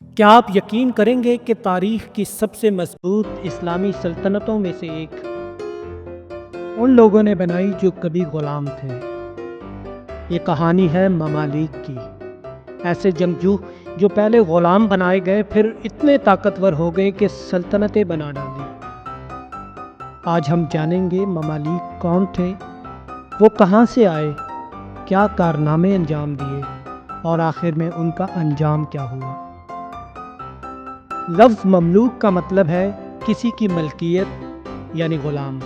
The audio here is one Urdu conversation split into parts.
کیا آپ یقین کریں گے کہ تاریخ کی سب سے مضبوط اسلامی سلطنتوں میں سے ایک ان لوگوں نے بنائی جو کبھی غلام تھے؟ یہ کہانی ہے ممالک کی، ایسے جنگجو جو پہلے غلام بنائے گئے پھر اتنے طاقتور ہو گئے کہ سلطنتیں بنا ڈالی۔ آج ہم جانیں گے ممالک کون تھے، وہ کہاں سے آئے، کیا کارنامے انجام دیے اور آخر میں ان کا انجام کیا ہوا۔ لفظ مملوک کا مطلب ہے کسی کی ملکیت یعنی غلام۔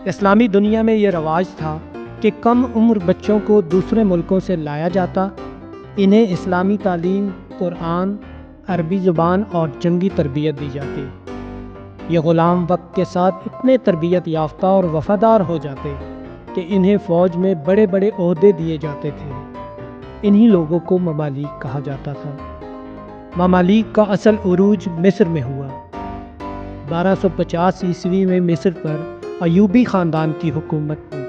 اسلامی دنیا میں یہ رواج تھا کہ کم عمر بچوں کو دوسرے ملکوں سے لایا جاتا، انہیں اسلامی تعلیم، قرآن، عربی زبان اور جنگی تربیت دی جاتی۔ یہ غلام وقت کے ساتھ اتنے تربیت یافتہ اور وفادار ہو جاتے کہ انہیں فوج میں بڑے بڑے عہدے دیے جاتے تھے۔ انہی لوگوں کو ممالک کہا جاتا تھا۔ ممالک کا اصل عروج مصر میں ہوا۔ 1250 عیسوی میں مصر پر ایوبی خاندان کی حکومت ہوئی۔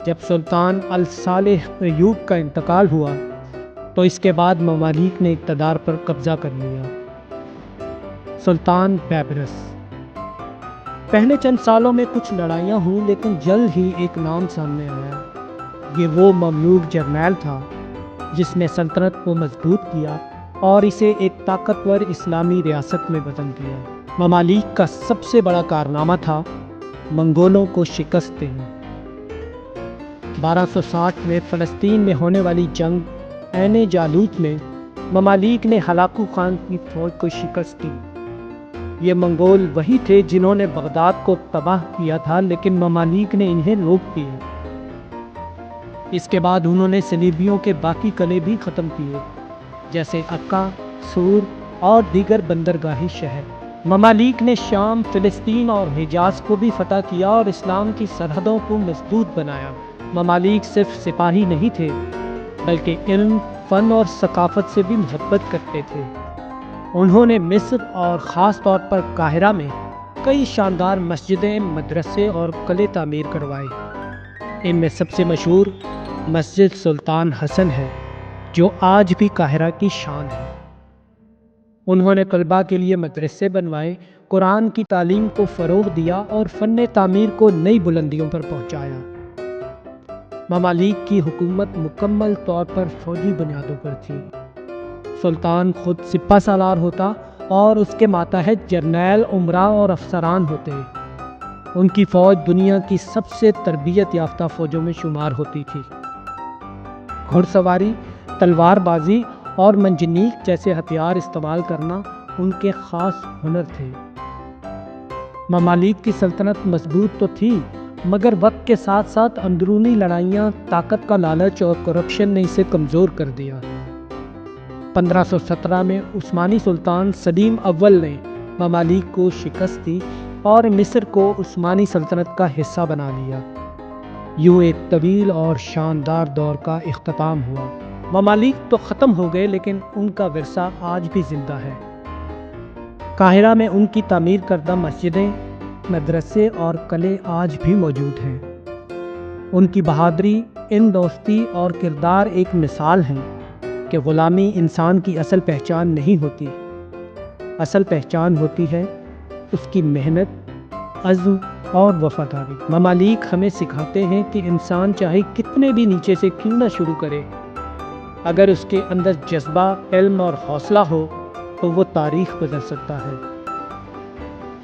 جب سلطان الصالح ایوب کا انتقال ہوا تو اس کے بعد ممالک نے اقتدار پر قبضہ کر لیا۔ سلطان بیبرس۔ پہلے چند سالوں میں کچھ لڑائیاں ہوئیں لیکن جلد ہی ایک نام سامنے آیا۔ یہ وہ مملوک جرنیل تھا جس نے سلطنت کو مضبوط کیا اور اسے ایک طاقتور اسلامی ریاست میں بدل دیا۔ ممالک کا سب سے بڑا کارنامہ تھا منگولوں کو شکست دینا۔ 1260 میں فلسطین میں ہونے والی جنگ عین جالوت میں ممالک نے ہلاکو خان کی فوج کو شکست دی۔ یہ منگول وہی تھے جنہوں نے بغداد کو تباہ کیا تھا، لیکن ممالک نے انہیں روک دیا۔ اس کے بعد انہوں نے صلیبیوں کے باقی قلعے بھی ختم کیے، جیسے عکا، سور اور دیگر بندرگاہی شہر۔ ممالک نے شام، فلسطین اور حجاز کو بھی فتح کیا اور اسلام کی سرحدوں کو مضبوط بنایا۔ ممالک صرف سپاہی نہیں تھے بلکہ علم، فن اور ثقافت سے بھی محبت کرتے تھے۔ انہوں نے مصر اور خاص طور پر قاہرہ میں کئی شاندار مسجدیں، مدرسے اور قلعے تعمیر کروائے۔ ان میں سب سے مشہور مسجد سلطان حسن ہے جو آج بھی قاہرہ کی شان ہے۔ انہوں نے طلباء کے لیے مدرسے بنوائے، قرآن کی تعلیم کو فروغ دیا اور فن تعمیر کو نئی بلندیوں پر پہنچایا۔ ممالک کی حکومت مکمل طور پر فوجی بنیادوں پر تھی۔ سلطان خود سپہ سالار ہوتا اور اس کے ماتحت جرنیل، امراء اور افسران ہوتے۔ ان کی فوج دنیا کی سب سے تربیت یافتہ فوجوں میں شمار ہوتی تھی۔ گھڑ سواری، تلوار بازی اور منجنیق جیسے ہتھیار استعمال کرنا ان کے خاص ہنر تھے۔ ممالک کی سلطنت مضبوط تو تھی مگر وقت کے ساتھ ساتھ اندرونی لڑائیاں، طاقت کا لالچ اور کرپشن نے اسے کمزور کر دیا۔ 1517 میں عثمانی سلطان سلیم اول نے ممالک کو شکست دی اور مصر کو عثمانی سلطنت کا حصہ بنا لیا۔ یوں ایک طویل اور شاندار دور کا اختتام ہوا۔ ممالک تو ختم ہو گئے لیکن ان کا ورثہ آج بھی زندہ ہے۔ قاہرہ میں ان کی تعمیر کردہ مسجدیں، مدرسے اور قلعے آج بھی موجود ہیں۔ ان کی بہادری، دوستی اور کردار ایک مثال ہیں کہ غلامی انسان کی اصل پہچان نہیں ہوتی۔ اصل پہچان ہوتی ہے اس کی محنت، عزم اور وفاداری۔ ممالک ہمیں سکھاتے ہیں کہ انسان چاہے کتنے بھی نیچے سے کیوں نہ شروع کرے، اگر اس کے اندر جذبہ، علم اور حوصلہ ہو تو وہ تاریخ بدل سکتا ہے۔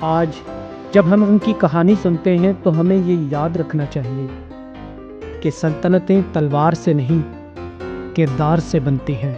آج جب ہم ان کی کہانی سنتے ہیں تو ہمیں یہ یاد رکھنا چاہیے کہ سلطنتیں تلوار سے نہیں، کردار سے بنتی ہیں۔